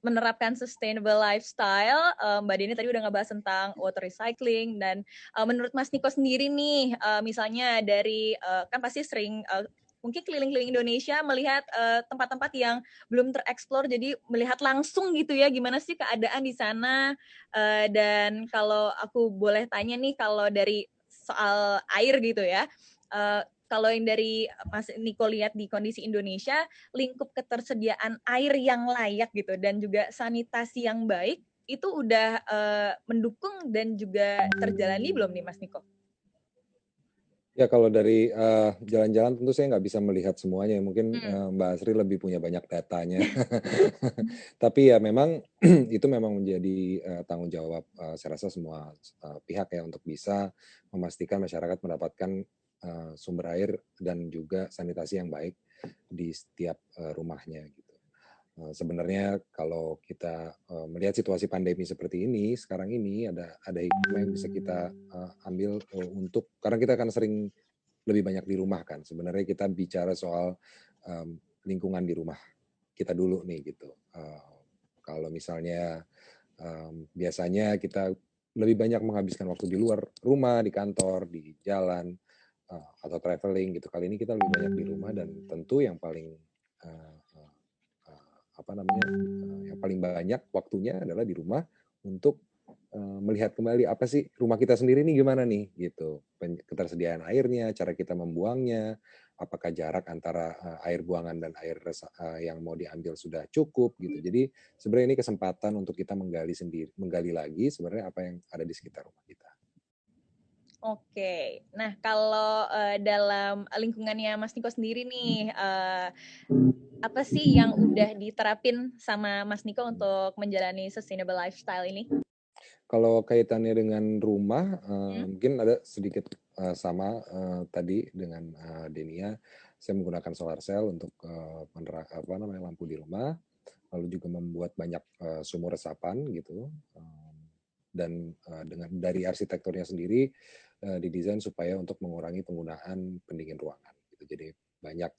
menerapkan sustainable lifestyle. Mbak Deni tadi udah ngebahas tentang water recycling dan menurut Mas Niko sendiri nih, misalnya dari kan pasti sering mungkin keliling-keliling Indonesia melihat tempat-tempat yang belum tereksplor, jadi melihat langsung gitu ya gimana sih keadaan di sana. Dan kalau aku boleh tanya nih, kalau dari soal air gitu ya, kalau yang dari Mas Niko lihat di kondisi Indonesia, lingkup ketersediaan air yang layak gitu dan juga sanitasi yang baik itu udah mendukung dan juga terjalani belum nih Mas Niko? Ya kalau dari jalan-jalan tentu saya nggak bisa melihat semuanya. Mungkin Mbak Asri lebih punya banyak datanya. Tapi ya memang itu memang menjadi tanggung jawab saya rasa semua pihak ya untuk bisa memastikan masyarakat mendapatkan sumber air dan juga sanitasi yang baik di setiap rumahnya gitu. Sebenarnya kalau kita melihat situasi pandemi seperti ini sekarang ini ada hikmah yang bisa kita ambil untuk karena kita akan sering lebih banyak di rumah kan. Sebenarnya kita bicara soal lingkungan di rumah kita dulu nih gitu. Kalau misalnya biasanya kita lebih banyak menghabiskan waktu di luar rumah, di kantor, di jalan, atau traveling gitu. Kali ini kita lebih banyak di rumah dan tentu yang paling uh, apa namanya yang paling banyak waktunya adalah di rumah untuk melihat kembali apa sih rumah kita sendiri nih gimana nih gitu, ketersediaan airnya, cara kita membuangnya, apakah jarak antara air buangan dan air yang mau diambil sudah cukup gitu. Jadi sebenarnya ini kesempatan untuk kita menggali lagi sebenarnya apa yang ada di sekitar rumah kita. Oke, nah kalau dalam lingkungannya Mas Niko sendiri nih, apa sih yang udah diterapin sama Mas Niko untuk menjalani sustainable lifestyle ini? Kalau kaitannya dengan rumah, mungkin ada sedikit sama tadi dengan Denia. Saya menggunakan solar cell untuk lampu di rumah, lalu juga membuat banyak sumur resapan gitu. Dan dengan dari arsitekturnya sendiri didesain supaya untuk mengurangi penggunaan pendingin ruangan. Gitu. Jadi banyak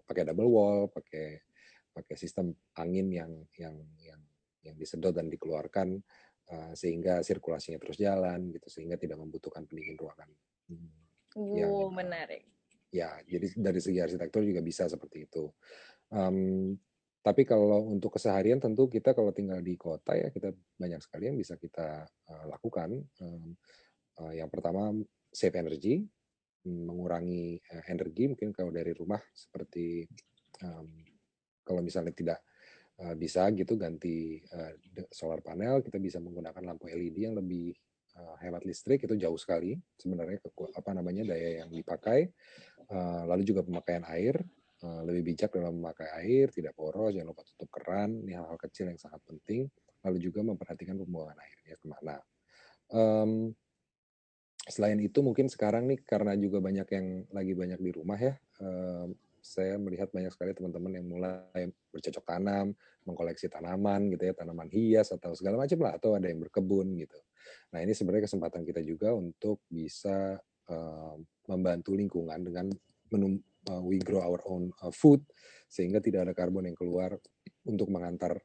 pakai double wall, pakai sistem angin yang disedot dan dikeluarkan sehingga sirkulasinya terus jalan gitu sehingga tidak membutuhkan pendingin ruangan yang Menarik. ya jadi dari segi arsitektur juga bisa seperti itu. Tapi kalau untuk keseharian tentu kita kalau tinggal di kota ya kita banyak sekali yang bisa kita lakukan. Yang pertama save energy, mengurangi energi mungkin kalau dari rumah seperti kalau misalnya tidak bisa gitu ganti solar panel, kita bisa menggunakan lampu LED yang lebih hemat listrik, itu jauh sekali sebenarnya daya yang dipakai. Lalu juga pemakaian air, lebih bijak dalam memakai air, tidak boros, jangan lupa tutup keran, ini hal-hal kecil yang sangat penting. Lalu juga memperhatikan pembuangan airnya kemana. Selain itu mungkin sekarang nih karena juga banyak yang lagi banyak di rumah ya, saya melihat banyak sekali teman-teman yang mulai bercocok tanam, mengkoleksi tanaman gitu ya, tanaman hias atau segala macam lah, atau ada yang berkebun gitu. Nah ini sebenarnya kesempatan kita juga untuk bisa membantu lingkungan dengan we grow our own food sehingga tidak ada karbon yang keluar untuk mengantar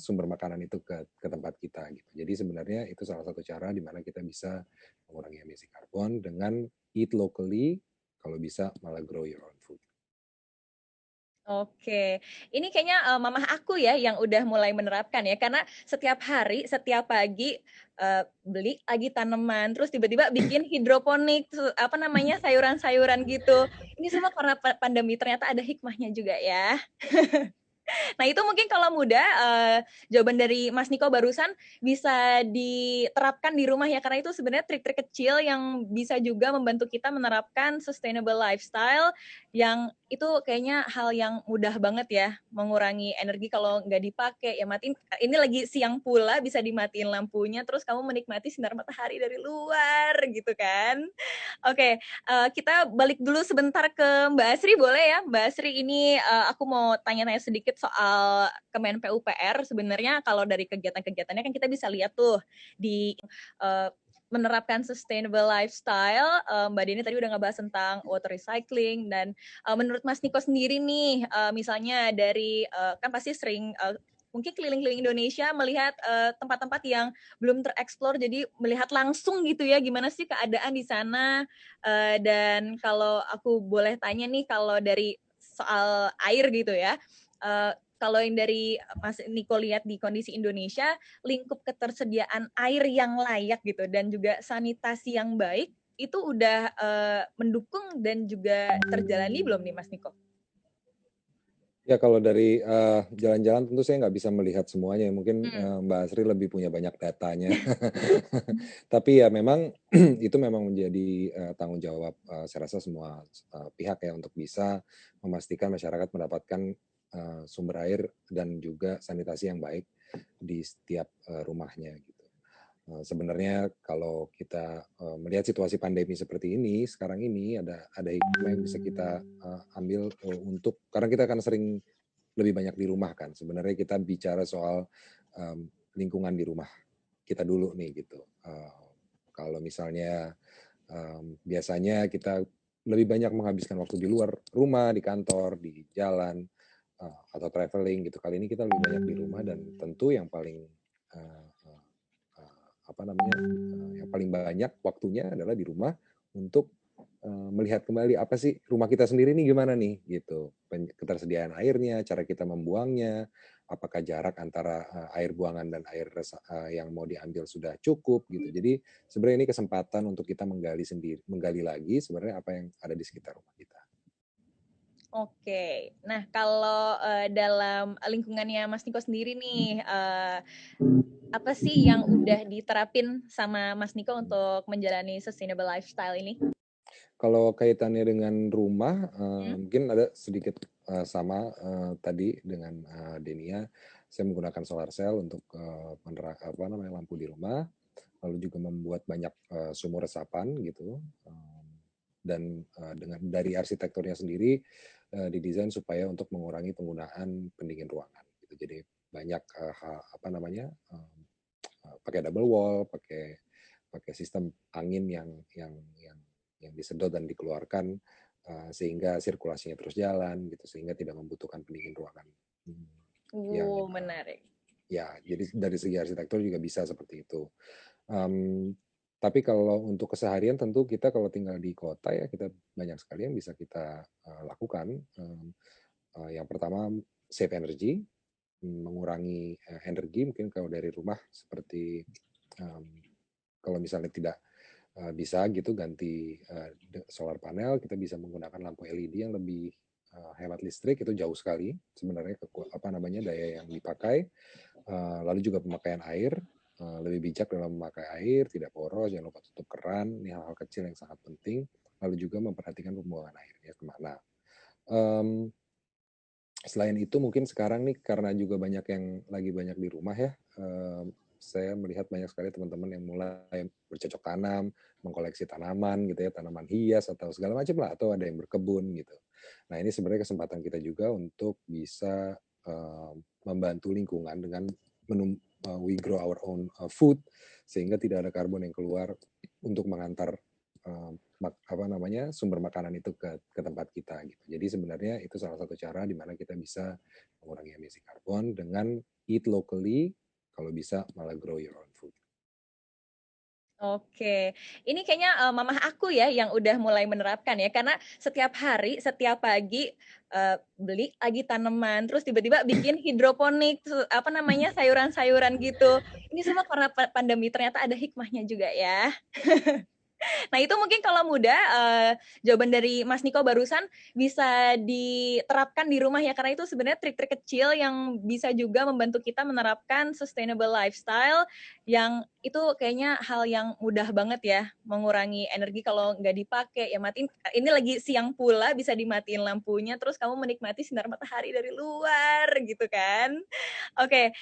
sumber makanan itu ke tempat kita gitu. Jadi sebenarnya itu salah satu cara di mana kita bisa mengurangi emisi karbon dengan eat locally, kalau bisa malah grow your own food. Oke, ini kayaknya mamah aku ya yang udah mulai menerapkan ya, karena setiap hari, setiap pagi beli lagi tanaman, terus tiba-tiba bikin hidroponik, sayuran-sayuran gitu. Ini semua karena pandemi, ternyata ada hikmahnya juga ya. Nah itu mungkin kalau muda, jawaban dari Mas Niko barusan bisa diterapkan di rumah ya, karena itu sebenarnya trik-trik kecil yang bisa juga membantu kita menerapkan sustainable lifestyle, yang itu kayaknya hal yang mudah banget ya, mengurangi energi kalau nggak dipakai, ya matiin, ini lagi siang pula bisa dimatiin lampunya, terus kamu menikmati sinar matahari dari luar gitu kan. Oke, kita balik dulu sebentar ke Mbak Asri boleh ya? Mbak Asri ini aku mau tanya-tanya sedikit soal Kemen PUPR. Sebenarnya kalau dari kegiatan-kegiatannya kan kita bisa lihat tuh di menerapkan sustainable lifestyle. Mbak Deni tadi udah ngebahas tentang water recycling dan menurut Mas Niko sendiri nih, misalnya dari kan pasti sering mungkin keliling-keliling Indonesia melihat tempat-tempat yang belum tereksplor, jadi melihat langsung gitu ya gimana sih keadaan di sana. Dan kalau aku boleh tanya nih, kalau dari soal air gitu ya, kalau yang dari Mas Niko lihat di kondisi Indonesia, lingkup ketersediaan air yang layak gitu dan juga sanitasi yang baik itu udah mendukung dan juga terjalani belum nih Mas Niko? Ya kalau dari jalan-jalan tentu saya nggak bisa melihat semuanya ya. Mungkin Mbak Asri lebih punya banyak datanya. Tapi ya memang itu memang menjadi tanggung jawab saya rasa semua pihak ya untuk bisa memastikan masyarakat mendapatkan sumber air dan juga sanitasi yang baik di setiap rumahnya gitu. Sebenarnya kalau kita melihat situasi pandemi seperti ini sekarang ini ada hikmah yang bisa kita ambil untuk karena kita akan sering lebih banyak di rumah kan. Sebenarnya kita bicara soal lingkungan di rumah kita dulu nih gitu. Kalau misalnya biasanya kita lebih banyak menghabiskan waktu di luar rumah, di kantor, di jalan atau traveling gitu. Kali ini kita lebih banyak di rumah dan tentu yang paling uh, apa namanya yang paling banyak waktunya adalah di rumah untuk melihat kembali apa sih rumah kita sendiri nih gimana nih gitu, ketersediaan airnya, cara kita membuangnya, apakah jarak antara air buangan dan air yang mau diambil sudah cukup gitu. Jadi sebenarnya ini kesempatan untuk kita menggali lagi sebenarnya apa yang ada di sekitar rumah kita. Oke, nah kalau dalam lingkungannya Mas Niko sendiri nih, apa sih yang udah diterapin sama Mas Niko untuk menjalani sustainable lifestyle ini? Kalau kaitannya dengan rumah, mungkin ada sedikit sama tadi dengan Denia. Saya menggunakan solar cell untuk lampu di rumah, lalu juga membuat banyak sumur resapan gitu. Dan dengan dari arsitekturnya sendiri didesain supaya untuk mengurangi penggunaan pendingin ruangan. Gitu. Jadi banyak pakai double wall, pakai sistem angin yang disedot dan dikeluarkan sehingga sirkulasinya terus jalan gitu sehingga tidak membutuhkan pendingin ruangan yang Menarik. ya jadi dari segi arsitektur juga bisa seperti itu. Tapi kalau untuk keseharian tentu kita kalau tinggal di kota ya kita banyak sekali yang bisa kita lakukan. Yang pertama save energy, mengurangi energi mungkin kalau dari rumah seperti kalau misalnya tidak bisa gitu ganti solar panel, kita bisa menggunakan lampu LED yang lebih hemat listrik, itu jauh sekali sebenarnya daya yang dipakai. Lalu juga pemakaian air, lebih bijak dalam memakai air, tidak boros, jangan lupa tutup keran, ini hal-hal kecil yang sangat penting. Lalu juga memperhatikan pembuangan airnya kemana. Selain itu mungkin sekarang nih karena juga banyak yang lagi banyak di rumah ya, saya melihat banyak sekali teman-teman yang mulai bercocok tanam, mengkoleksi tanaman gitu ya, tanaman hias atau segala macam lah, atau ada yang berkebun gitu. Nah ini sebenarnya kesempatan kita juga untuk bisa membantu lingkungan dengan we grow our own food sehingga tidak ada karbon yang keluar untuk mengantar sumber makanan itu ke tempat kita gitu. Jadi sebenarnya itu salah satu cara di mana kita bisa mengurangi emisi karbon dengan eat locally, kalau bisa malah grow your own food. Oke, ini kayaknya mamah aku ya yang udah mulai menerapkan ya, karena setiap hari, setiap pagi beli lagi tanaman, terus tiba-tiba bikin hidroponik, sayuran-sayuran gitu. Ini semua karena pandemi, ternyata ada hikmahnya juga ya. Nah itu mungkin kalau muda, jawaban dari Mas Niko barusan bisa diterapkan di rumah ya, karena itu sebenarnya trik-trik kecil yang bisa juga membantu kita menerapkan sustainable lifestyle, yang itu kayaknya hal yang mudah banget ya, mengurangi energi kalau nggak dipakai, ya matiin, ini lagi siang pula bisa dimatiin lampunya, terus kamu menikmati sinar matahari dari luar gitu kan. Oke,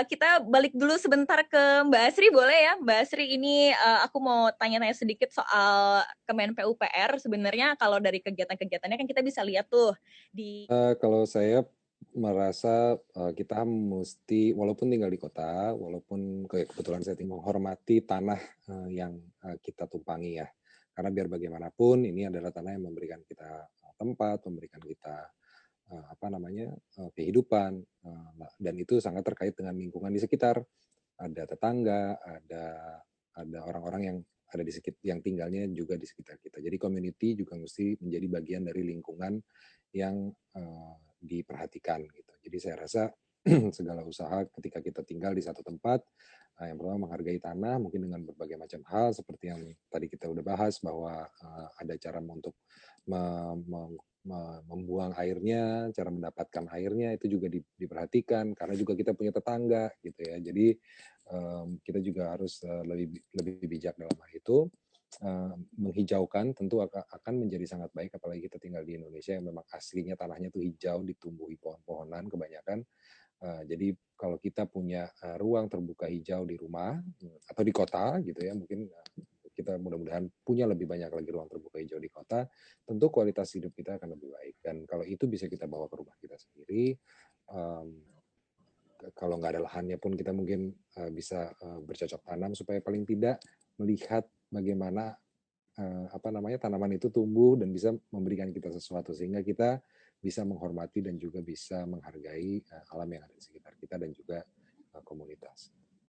kita balik dulu sebentar ke Mbak Asri boleh ya? Mbak Asri ini aku mau tanya-tanya sedikit soal Kemen PUPR. Sebenarnya kalau dari kegiatan-kegiatannya kan kita bisa lihat tuh di Kalau saya merasa kita mesti walaupun tinggal di kota, walaupun kayak kebetulan saya menghormati tanah yang kita tumpangi ya. Karena biar bagaimanapun ini adalah tanah yang memberikan kita tempat, memberikan kita apa namanya kehidupan, dan itu sangat terkait dengan lingkungan di sekitar. Ada tetangga, ada orang-orang yang ada di sekitar, yang tinggalnya juga di sekitar kita. Jadi community juga mesti menjadi bagian dari lingkungan yang diperhatikan gitu. Jadi saya rasa segala usaha ketika kita tinggal di satu tempat, yang pertama menghargai tanah, mungkin dengan berbagai macam hal seperti yang tadi kita udah bahas bahwa ada cara untuk membuang airnya, cara mendapatkan airnya itu juga diperhatikan karena juga kita punya tetangga gitu ya. Jadi kita juga harus lebih bijak dalam hal itu. Menghijaukan tentu akan menjadi sangat baik, apalagi kita tinggal di Indonesia yang memang aslinya tanahnya tuh hijau, ditumbuhi pohon-pohonan kebanyakan. Jadi kalau kita punya ruang terbuka hijau di rumah atau di kota gitu ya, mungkin kita mudah-mudahan punya lebih banyak lagi ruang terbuka hijau di kota, tentu kualitas hidup kita akan lebih baik. Dan kalau itu bisa kita bawa ke rumah kita sendiri, kalau nggak ada lahannya pun kita mungkin bisa bercocok tanam supaya paling tidak melihat bagaimana apa namanya tanaman itu tumbuh dan bisa memberikan kita sesuatu sehingga kita bisa menghormati dan juga bisa menghargai alam yang ada di sekitar kita dan juga komunitas.